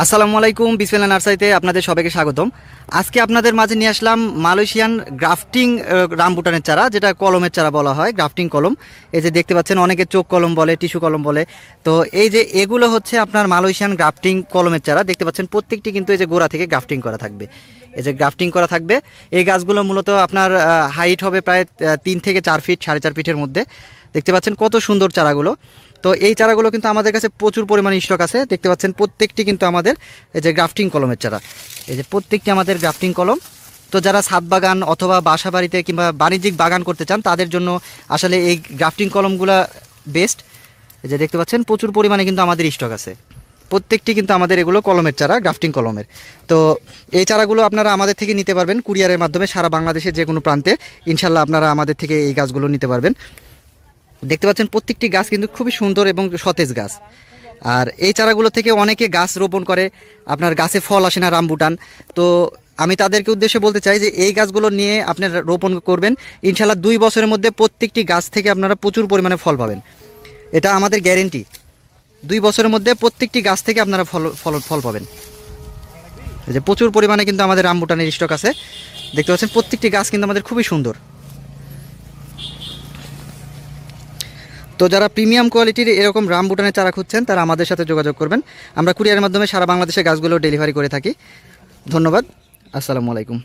আসসালামু আলাইকুম, বিসমিল্লাহ নার্সারিতে আপনাদের সবাইকে স্বাগতম। আজকে আপনাদের মাঝে নিয়ে আসলাম মালয়েশিয়ান গ্রাফটিং রামবুটানের চারা, যেটা কলমের চারা বলা হয়, গ্রাফটিং কলম। এই যে দেখতে পাচ্ছেন, অনেকে চোখ কলম বলে, টিস্যু কলম বলে। তো এই যে এগুলো হচ্ছে আপনার মালয়েশিয়ান গ্রাফটিং কলমের চারা। দেখতে পাচ্ছেন প্রত্যেকটি কিন্তু এই যে গোড়া থেকে গ্রাফটিং করা থাকবে। এই যে গ্রাফটিং করা থাকবে, এই গাছগুলো মূলত আপনার হাইট হবে প্রায় 3 থেকে 4 ফিট, 4.5 ফিটের মধ্যে। দেখতে পাচ্ছেন কত সুন্দর চারাগুলো। তো এই চারাগুলো কিন্তু আমাদের কাছে প্রচুর পরিমাণে স্টক আছে। দেখতে পাচ্ছেন প্রত্যেকটি কিন্তু আমাদের এই যে গ্রাফটিং কলমের চারা, এই যে প্রত্যেকটি আমাদের গ্রাফটিং কলম। তো যারা ছাদ বাগান অথবা বাসা বাড়িতে কিংবা বাণিজ্যিক বাগান করতে চান, তাদের জন্য আসলে এই গ্রাফটিং কলমগুলো বেস্ট। এই যে দেখতে পাচ্ছেন প্রচুর পরিমাণে কিন্তু আমাদের স্টক আছে। প্রত্যেকটি কিন্তু আমাদের এগুলো কলমের চারা, গ্রাফটিং কলমের। তো এই চারাগুলো আপনারা আমাদের থেকে নিতে পারবেন কুরিয়ারের মাধ্যমে সারা বাংলাদেশের যে কোনো প্রান্তে। ইনশাল্লাহ আপনারা আমাদের থেকে এই গাছগুলো নিতে পারবেন। দেখতে পাচ্ছেন প্রত্যেকটি গাছ কিন্তু খুবই সুন্দর এবং সতেজ গাছ। আর এই চারাগুলো থেকে অনেকে গাছ রোপণ করে, আপনার গাছে ফল আসে না রামবুটান। তো আমি তাদেরকে উদ্দেশ্যে বলতে চাই যে এই গাছগুলো নিয়ে আপনারা রোপণ করবেন। ইনশাল্লাহ 2 বছরের মধ্যে প্রত্যেকটি গাছ থেকে আপনারা প্রচুর পরিমাণে ফল পাবেন, এটা আমাদের গ্যারেন্টি। 2 বছরের মধ্যে প্রত্যেকটি গাছ থেকে আপনারা ফল পাবেন। এই যে প্রচুর পরিমাণে কিন্তু আমাদের রামবুটানের স্টক আছে। দেখতে পাচ্ছেন প্রত্যেকটি গাছ কিন্তু আমাদের খুবই সুন্দর। তো যারা প্রিমিয়াম কোয়ালিটির এরকম রামবুটানের চারা খুঁজছেন, তারা আমাদের সাথে যোগাযোগ করবেন। আমরা কুরিয়ারের মাধ্যমে সারা বাংলাদেশে গাছগুলো ডেলিভারি করে থাকি। ধন্যবাদ। আসসালামু আলাইকুম।